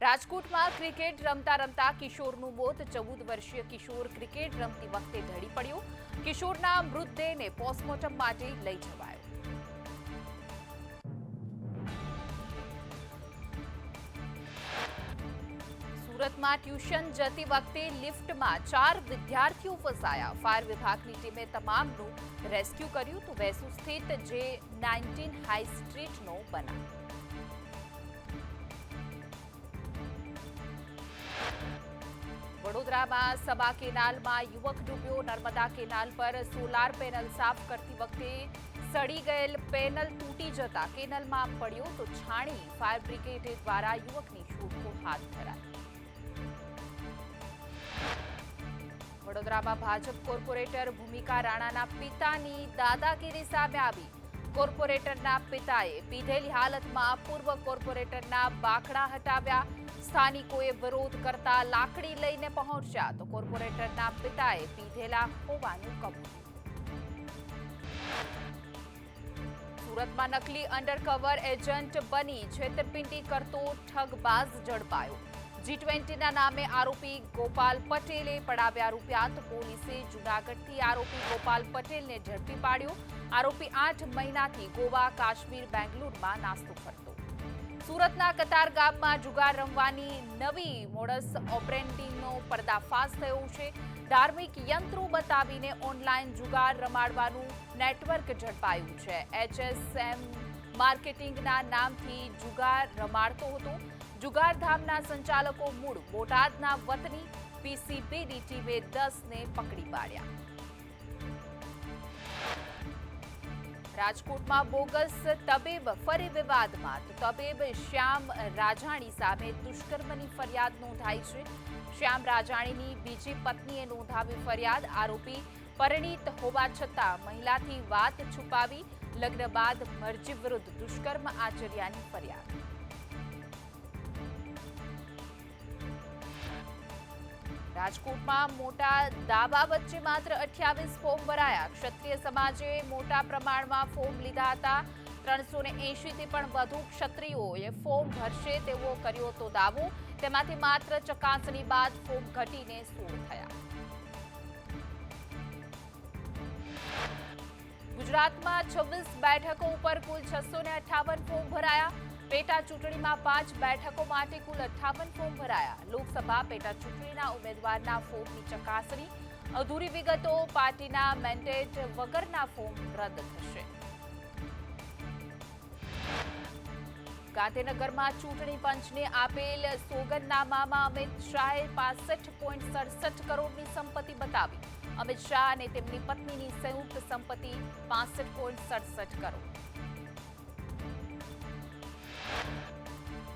રાજકોટમાં ક્રિકેટ રમતા રમતા કિશોરનું મોત 14 વર્ષીય કિશોર ક્રિકેટ રમતી વખતે ઢળી પડ્યો. કિશોરના મૃતદેહને પોસ્ટમોર્ટમ માટે લઈ જવાયો. સુરતમાં ટ્યુશન જતી વખતે લિફ્ટમાં 4 વિદ્યાર્થીઓ ફસાયા. ફાયર વિભાગની ટીમે તમામનું રેસ્ક્યુ કર્યું. તો વેસુ સ્થિત J19 હાઈ સ્ટ્રીટનો બનાવ. વડોદરામાં સબા કેનાલમાં યુવક ડૂબ્યો. નર્મદા કેનાલ પર સોલાર પેનલ સાફ કરતી વખતે સડી ગયેલ પેનલ તૂટી જતા કેનાલમાં પડ્યો. તો છાણી ફાયર બ્રિગેડ દ્વારા યુવકની શોધખોળ હાથ ધરાઈ. વડોદરામાં ભાજપ કોર્પોરેટર ભૂમિકા રાણાના પિતાની દાદાગીરી સામે આવી. કોર્પોરેટરના પિતાએ પીધેલી હાલતમાં પૂર્વ કોર્પોરેટરના બાકડા હટાવ્યા. સ્થાનિકોએ વિરોધ કરતા લાકડી લઈને પહોંચ્યા. તો કોર્પોરેટરના પિતાએ પીધેલા હોવાનું કબૂલ્યું. સુરતમાં નકલી અંડરકવર એજન્ટ બની છેતરપિંડી કરતો ઠગબાજ ઝડપાયો. G20ના નામે આરોપી ગોપાલ પટેલે પડાવ્યા રૂપિયા. તો પોલીસે જૂનાગઢથી આરોપી ગોપાલ પટેલને ઝડપી પાડ્યો. આરોપી 8 મહિનાથી ગોવા, કાશ્મીર, બેંગ્લુરુમાં નાસ્તો કરતો. સુરતના કતાર ગામમાં જુગાર રમવાની નવી મોડસ ઓપરેન્ડીનો પર્દાફાશ થયો છે. ધાર્મિક યંત્રો બતાવીને ઓનલાઈન જુગાર રમાડવાનું નેટવર્ક ઝડપાયું છે. HSM માર્કેટિંગના નામથી જુગાર રમાડતો હતો. જુગારધામના સંચાલકો મૂળ બોટાદના વતની. PCBની ટીમે 10ને પકડી પાડ્યા. રાજકોટમાં બોગસ તબીબ ફરી વિવાદમાં. તો તબીબ શ્યામ રાજાણી સામે દુષ્કર્મની ફરિયાદ નોંધાઈ છે. શ્યામ રાજાણીની બીજી પત્નીએ નોંધાવી ફરિયાદ. આરોપી પરિણીત હોવા છતાં મહિલાથી વાત છુપાવી. લગ્ન બાદ મરજી વિરુદ્ધ દુષ્કર્મ આચર્યાની ફરિયાદ. રાજકોટમાં મોટા દાવા વચ્ચે માત્ર 28 ફોર્મ ભરાયા. ક્ષત્રિય સમાજે મોટા પ્રમાણમાં ફોર્મ લીધા હતા. 380થી પણ વધુ ક્ષત્રિયોએ ફોર્મ ભરશે તેવો કર્યો હતો દાવો. તેમાંથી માત્ર ચકાસણી બાદ ફોર્મ ઘટીને 16 થયા. ગુજરાતમાં 26 બેઠકો ઉપર કુલ 658 ફોર્મ ભરાયા. પેટા ચૂંટણીમાં 5 બેઠકો માટે કુલ 58 ફોર્મ ભરાયા. લોકસભા પેટા ચૂંટણીના ઉમેદવારના ફોર્મની ચકાસણી. અધૂરી વિગતો, પાર્ટીના મેન્ડેટ વગરના ફોર્મ રદ થશે. ગાંધીનગરમાં ચૂંટણી પંચને આપેલ સોગંદનામામાં અમિત શાહે 65.67 કરોડની સંપત્તિ બતાવી. અમિત શાહ અને તેમની પત્નીની સંયુક્ત સંપત્તિ 65.67 કરોડ.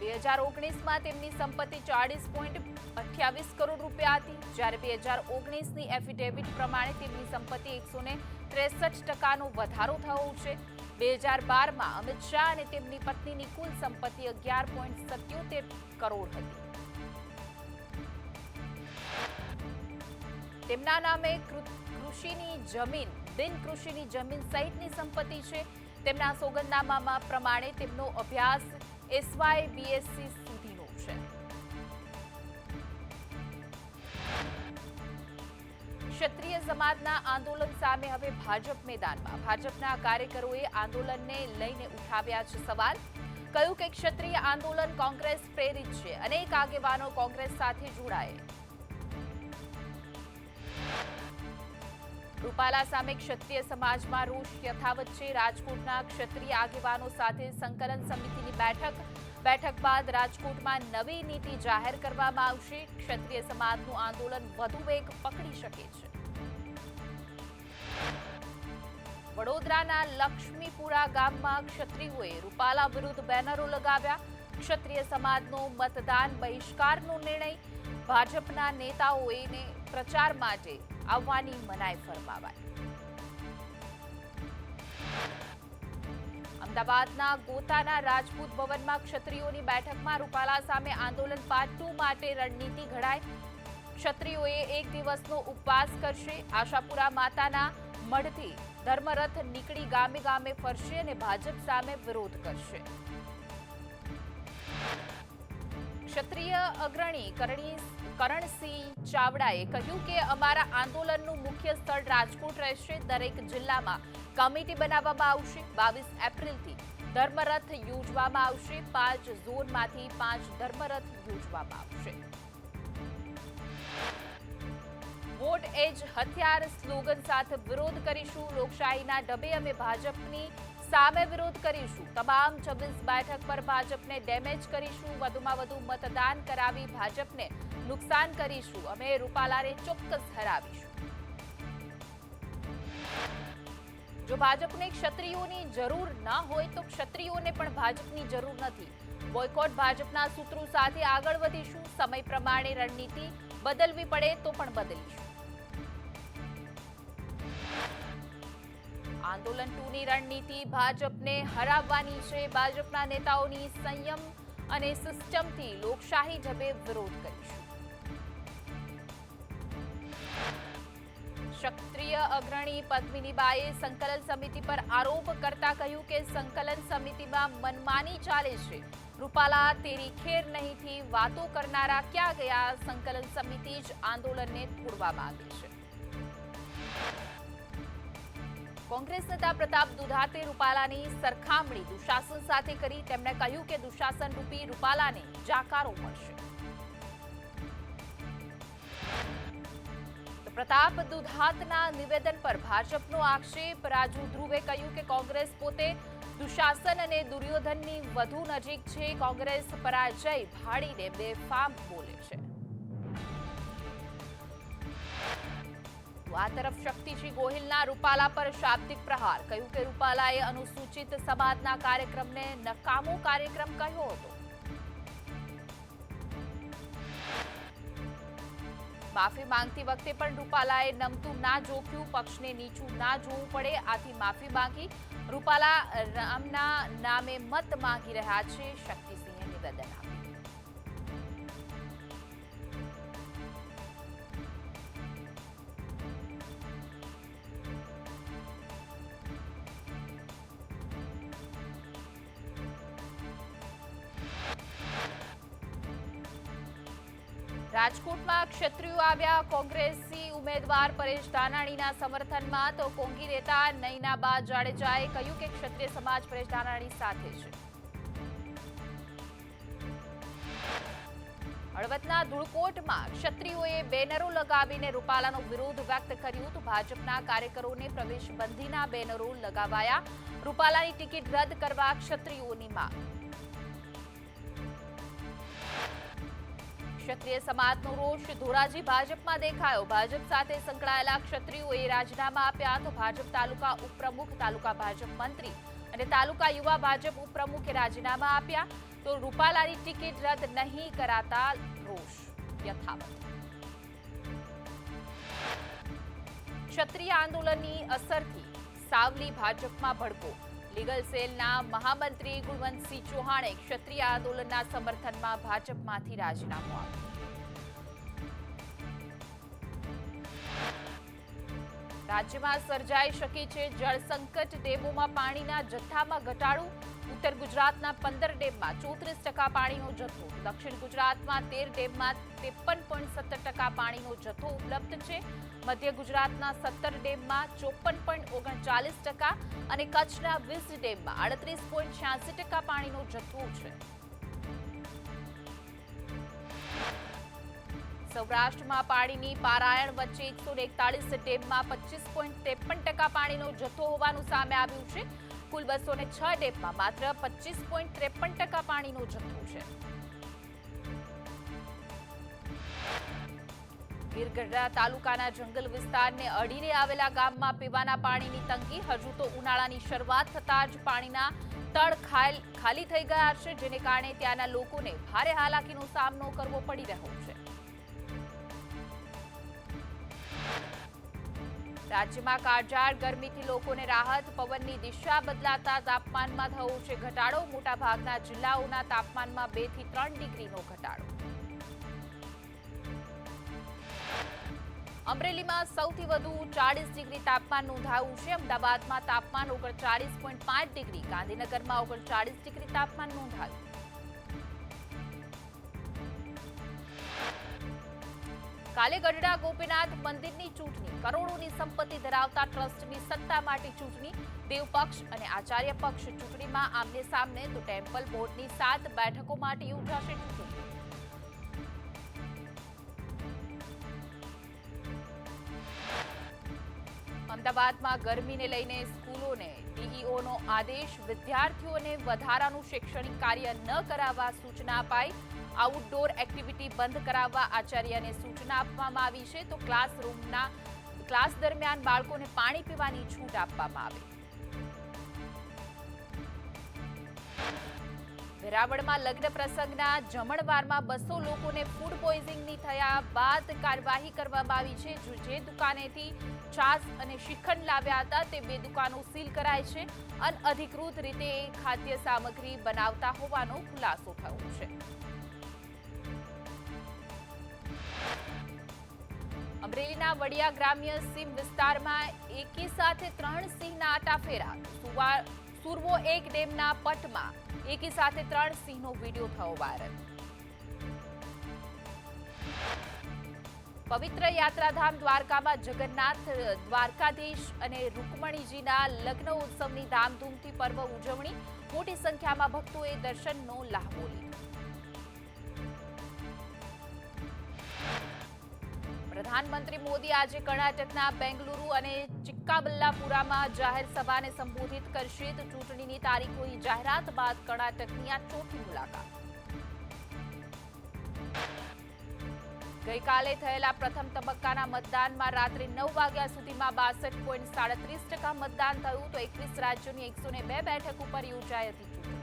2019માં તેમની સંપત્તિ 40.28 કરોડ રૂપિયા હતી. જ્યારે 2019ની એફિડેવિટ પ્રમાણે તેમની સંપત્તિ 163% વધારો થયો છે. 2012માં અમિત શાહ અને તેમની પત્નીની કુલ સંપત્તિ 11.77 કરોડ હતી. તેમના નામે કૃષિની જમીન, બિન કૃષિની જમીન સહિતની સંપત્તિ છે. તેમના સોગંદનામામાં પ્રમાણે તેમનો અભ્યાસ SY-BSc સુધીનો છે. ક્ષત્રિય સમાજના આંદોલન સામે હવે ભાજપ મેદાનમાં. ભાજપના કાર્યકરોએ આંદોલનને લઈને ઉઠાવ્યા છે સવાલ. કહ્યું કે ક્ષત્રિય આંદોલન કોંગ્રેસ પ્રેરિત છે. અનેક આગેવાનો કોંગ્રેસ સાથે જોડાયા. રૂપાલા સામે ક્ષત્રિય સમાજમાં રોષ યથાવત છે. રાજકોટના ક્ષત્રિય આગેવાનો સાથે સંકલન સમિતિની બેઠક બાદ રાજકોટમાં નવી નીતિ જાહેર કરવામાં આવશે. ક્ષત્રિય સમાજનું આંદોલન વધુ વેગ પકડી શકે છે. વડોદરાના લક્ષ્મીપુરા ગામમાં ક્ષત્રિયોએ રૂપાલા વિરુદ્ધ બેનરો લગાવ્યા. ક્ષત્રિય સમાજનો મતદાન બહિષ્કારનો નિર્ણય. ભાજપના નેતાઓને પ્રચાર માટે આવવાની મનાઈ ફરમાવાઈ. અમદાવાદના ગોતાના રાજપૂત ભવનમાં ક્ષત્રિયોની બેઠકમાં રૂપાલા સામે આંદોલન પાર્ટ 2 માટે રણનીતિ ઘડાઈ. ક્ષત્રિયોએ 1 દિવસનો ઉપવાસ કરશે. આશાપુરા માતાના મઢથી ધર્મરથ નીકળી ગામે ગામે ફરશે અને ભાજપ સામે વિરોધ કરશે. ક્ષત્રિય અગ્રણી કરણસિંહ ચાવડાએ કહ્યું કે અમારા આંદોલનનું મુખ્ય સ્થળ રાજકોટ રહેશે. દરેક જિલ્લામાં કમિટી બનાવવામાં આવશે. 22 એપ્રિલથી ધર્મરથ યોજવામાં આવશે. 5 ઝોનમાંથી 5 ધર્મરથ યોજવામાં આવશે. વોટ એ જ હથિયાર સ્લોગન સાથે વિરોધ કરીશું. લોકશાહીના ડબે અમે ભાજપની સામે વિરોધ કરીશું. તમામ 26 બેઠક પર ભાજપને ડેમેજ કરીશું. વધુમાં વધુ મતદાન કરાવી ભાજપને નુકસાન કરીશું. અમે રૂપાલાને ચોક્કસ હરાવીશું. જો ભાજપને ક્ષત્રિયોની જરૂર ન હોય તો ક્ષત્રિયોને પણ ભાજપની જરૂર નથી. બોયકોટ ભાજપના સૂત્રો સાથે આગળ વધીશું. સમય પ્રમાણે રણનીતિ બદલવી પડે તો પણ બદલીશું. આંદોલન 2ની રણનીતિ ભાજપને હરાવવાની છે. ભાજપના નેતાઓની સંયમ અને સિસ્ટમથી લોકશાહી ઢબે વિરોધ કરીશું. ક્ષત્રિય અગ્રણી પદ્મિનીબાઈએ સંકલન સમિતિ પર આરોપ કરતા કહ્યું કે સંકલન સમિતિમાં મનમાની ચાલે છે. રૂપાલા તેરી ખેર નહીંથી વાતો કરનારા ક્યાં ગયા? સંકલન સમિતિ જ આંદોલનને તોડવા માંગે છે. કોંગ્રેસ નેતા પ્રતાપ દુધાતે રૂપાલાની સરખામણી દુશાસન સાથે કરી. તેમણે કહ્યું કે દુશાસન રૂપી રૂપાલાને જાકારો મળશે. પ્રતાપ દુધાતના નિવેદન પર ભાજપનો આક્ષેપ. રાજુ ધ્રુવે કહ્યું કે કોંગ્રેસ પોતે દુશાસન અને દુર્યોધનની વધુ નજીક છે. કોંગ્રેસ પરાજય ભાળીને બેફામ બોલે છે. આ તરફ શક્તિસિંહ ગોહિલના રૂપાલા પર શાબ્દિક પ્રહાર. કહ્યું કે રૂપાલાએ અનુસૂચિત સમાજના કાર્યક્રમને નકામો કાર્યક્રમ કહ્યો હતો. માફી માંગતી વખતે પણ રૂપાલાએ નમતું ના જોખ્યું. પક્ષને નીચું ના જોવું પડે આથી માફી માંગી. રૂપાલા રામના નામે મત માંગી રહ્યા છે. શક્તિસિંહે નિવેદન આપ્યું. રાજકોટમાં ક્ષત્રિયો આવ્યા. કોંગ્રેસી ઉમેદવાર પરેશ ધાનાણીના સમર્થનમાં તો કોંગી નેતા નયનાબા જાડેજાએ કહ્યું કે ક્ષત્રિય સમાજ પરેશ ધાનાણી સાથે છે. હળવદના ધુળકોટમાં ક્ષત્રિયોએ બેનરો લગાવીને રૂપાલાનો વિરોધ વ્યક્ત કર્યો. તો ભાજપના કાર્યકરોને પ્રવેશબંધીના બેનરો લગાવાયા. રૂપાલાની ટિકિટ રદ કરવા ક્ષત્રિયોની માંગ. ક્ષત્રિય સમાજનો રોષ ધોરાજી ભાજપમાં દેખાયો. ભાજપ સાથે સંકળાયેલા ક્ષત્રિયોએ રાજીનામા આપ્યા. તો ભાજપ તાલુકા ઉપપ્રમુખ, તાલુકા ભાજપ મંત્રી અને તાલુકા યુવા ભાજપ ઉપપ્રમુખે રાજીનામા આપ્યા. તો રૂપાલાની ટિકિટ રદ નહીં કરાતા રોષ યથાવત. ક્ષત્રિય આંદોલનની અસરથી સાવલી ભાજપમાં ભડકો. લીગલ સેલના મહામંત્રી ગુણવંતસિંહ ચૌહાણે ક્ષત્રિય આંદોલનના સમર્થનમાં ભાજપમાંથી રાજીનામું આપ્યું. રાજ્યમાં સર્જાઈ શકે છે જળ સંકટ. ડેમોમાં પાણીના જથ્થામાં ઘટાડો. ઉત્તર ગુજરાતના 15 ડેમમાં 34% પાણીનો જથ્થો. દક્ષિણ ગુજરાતમાં 13 ડેમમાં 53.17% પાણીનો જથ્થો ઉપલબ્ધ છે. મધ્ય ગુજરાતના 17 ડેમમાં 54.39% અને કચ્છના 20 ડેમમાં 38.86% પાણીનો જથ્થો છે. સૌરાષ્ટ્રમાં પાણીની પારાયણ વચ્ચે 141 ડેમમાં 25.53% પાણીનો જથ્થો હોવાનું સામે આવ્યું છે. કુલ 206 ડેમમાં માત્ર 25.53% પાણીનો જથ્થો છે. ગીરગઢડા તાલુકાના જંગલ વિસ્તારને અડીને આવેલા ગામમાં પીવાના પાણીની તંગી. હજુ તો ઉનાળાની શરૂઆત થતાં જ પાણીના તળ ખાલી થઈ ગયા છે, જેને કારણે ત્યાંના લોકોને ભારે હાલાકીનો સામનો કરવો પડી રહ્યો છે. રાજ્યમાં કાળઝાળ ગરમીથી લોકોને રાહત. પવનની દિશા બદલાતા તાપમાનમાં થયો છે ઘટાડો. મોટાભાગના જિલ્લાઓના તાપમાનમાં 2 થી 3 ડિગ્રીનો ઘટાડો. અમરેલીમાં સૌથી વધુ 40 ડિગ્રી તાપમાન નોંધાયું છે. અમદાવાદમાં તાપમાન 39.5 ડિગ્રી, ગાંધીનગરમાં 39 ડિગ્રી તાપમાન નોંધાયું. કાલે ગઢડા ગોપીનાથ મંદિરની ચૂંટણી, કરોડોની સંપત્તિ ધરાવતા ટ્રસ્ટની સત્તા માટે ચૂંટણી, દેવ પક્ષ અને આચાર્ય પક્ષ ચૂંટણીમાં આમને સામને, તો ટેમ્પલ બોર્ડની 7 બેઠકો માટે યોજાશે ચૂંટણી. અમદાવાદમાં ગરમીને લઈને સ્કૂલોને ડીઈઓનો આદેશ, વિદ્યાર્થીઓને વધારાનું શૈક્ષણિક કાર્ય ન કરાવવા સૂચના અપાઈ. આઉટડોર એક્ટિવિટી બંધ કરાવવા આચાર્યને સૂચના આપવામાં આવી છે, તો ક્લાસ દરમિયાન બાળકોને પાણી પીવાની છૂટ આપવામાં આવી. વેરાવળમાં લગ્ન પ્રસંગના જમણવારમાં 200 લોકોને ફૂડ પોઈઝનિંગ થયા બાદ કાર્યવાહી કરવામાં આવી છે. જે દુકાનેથી છાશ અને શ્રીખંડ લાવ્યા હતા તે 2 દુકાનો સીલ કરાઈ છે. અનઅધિકૃત રીતે ખાદ્ય સામગ્રી બનાવતા હોવાનો ખુલાસો થયો છે. અમરેલીના વડિયા ગ્રામ્ય સીમ વિસ્તારમાં એકી સાથે 3 સિંહના આટાફેરા. સુરવો 1 ડેમના પટમાં એકી સાથે 3 સિંહનો વિડીયો થયો વાયરલ. પવિત્ર યાત્રાધામ દ્વારકામાં જગન્નાથ, દ્વારકાધીશ અને રૂકમણીજીના લગ્ન ઉત્સવની ધામધૂમથી પર્વ ઉજવણી. મોટી સંખ્યામાં ભક્તોએ દર્શનનો લાહવો લીધો. પ્રધાનમંત્રી મોદી આજે કર્ણાટકના બેંગલુરુ અને ચિક્કાબલ્લાપુરામાં જાહેર સભાને સંબોધિત કરશે. તો ચૂંટણીની તારીખોની જાહેરાત બાદ કર્ણાટકની આ ચોથી મુલાકાત. ગઈકાલે થયેલા પ્રથમ તબક્કાના મતદાનમાં રાત્રે 9 વાગ્યા સુધીમાં 62.37% મતદાન થયું. તો 21 રાજ્યોની 102 બેઠક ઉપર યોજાઈ હતી ચૂંટણી.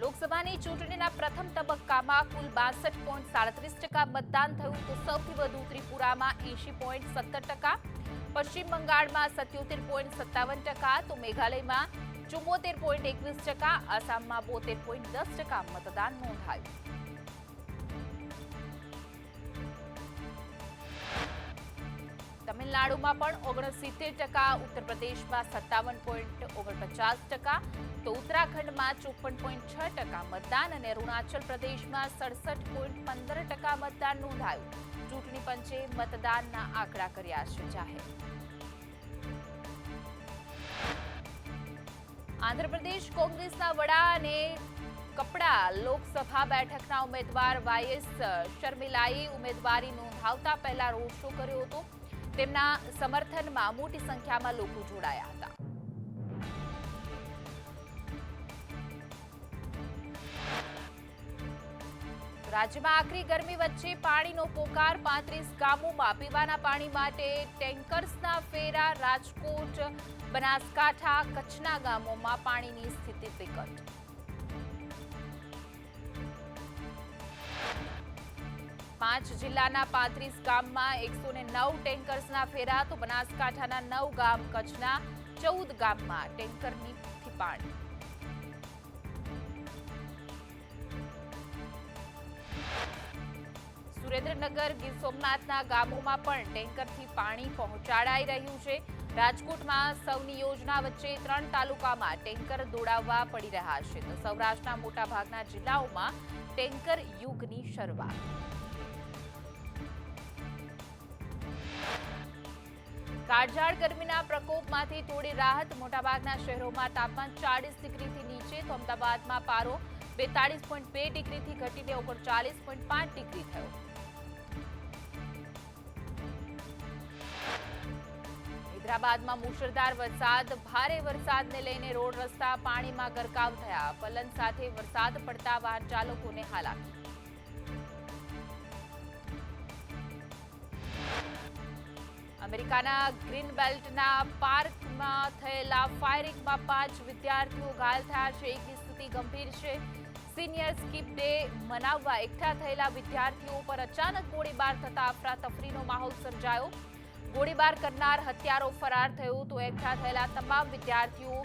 લોકસભાની ચૂંટણીના પ્રથમ તબક્કામાં કુલ 62.37% મતદાન થયું. તો સૌથી વધુ ત્રિપુરામાં 80.17%, પશ્ચિમ બંગાળમાં 77.57%, તો મેઘાલયમાં 74.21%, આસામમાં 72.10% મતદાન નોંધાયું. તમિલનાડુમાં પણ 69%, ઉત્તર પ્રદેશમાં 57.49%, તો ઉત્તરાખંડમાં 54.6% મતદાન અને અરુણાચલ પ્રદેશમાં 67.15% મતદાન નોંધાયું. ચૂંટણી પંચે મતદાનના આંકડા કર્યા છે જાહેર. આંધ્રપ્રદેશ કોંગ્રેસના વડા અને કપડા લોકસભા બેઠકના ઉમેદવાર વાયએસ શર્મિલાએ ઉમેદવારી નોંધાવતા પહેલા રોડ શો કર્યો હતો. તેમના સમર્થનમાં મોટી સંખ્યામાં લોકો જોડાયા હતા. રાજ્યમાં આકરી ગરમી વચ્ચે પાણીનો પોકાર. 35 ગામોમાં પીવાના પાણી માટે ટેન્કર્સના ફેરા. રાજકોટ, બનાસકાંઠા, કચ્છના ગામોમાં પાણીની સ્થિતિ વિકટ. પાંચ જિલ્લાના 35 ગામમાં 109 ટેન્કર્સના ફેરા. તો બનાસકાંઠાના 9 ગામ, કચ્છના 14 ગામમાં ટેન્કરની પાણી. સુરેન્દ્રનગર, ગીર સોમનાથના ગામોમાં પણ ટેન્કરથી પાણી પહોંચાડાઈ રહ્યું છે. રાજકોટમાં સૌની યોજના વચ્ચે 3 તાલુકામાં ટેન્કર દોડાવવા પડી રહ્યા છે. તો સૌરાષ્ટ્રના મોટાભાગના જિલ્લાઓમાં ટેન્કર યુગની શરૂઆત. કાળઝાળ ગરમીના પ્રકોપમાંથી થોડી રાહત. મોટાભાગના શહેરોમાં તાપમાન 40 ડિગ્રીથી નીચે. તો અમદાવાદમાં પારો 42.2 ડિગ્રીથી ઘટીને 39.5 ડિગ્રી થયો. હૈદરાબાદમાં મુશળધાર વરસાદ. ભારે વરસાદને લઈને રોડ રસ્તા પાણીમાં ગરકાવ થયા. પલન સાથે વરસાદ પડતા વાહન ચાલકોને હાલાકી. અમેરિકાના ગ્રીન બેલ્ટના પાર્કમાં થયેલા ફાયરિંગમાં 5 વિદ્યાર્થીઓ ઘાયલ થયા છે. એકની સ્થિતિ ગંભીર છે. સિનિયર સ્કીપ ડે મનાવવા એકઠા થયેલા વિદ્યાર્થીઓ પર અચાનક ગોળીબાર થતા અફરાતફરીનો માહોલ સર્જાયો. ગોળીબાર કરનાર હત્યારો ફરાર થયો. તો એકઠા થયેલા તમામ વિદ્યાર્થીઓ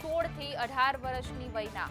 16 થી 18 વર્ષની વયના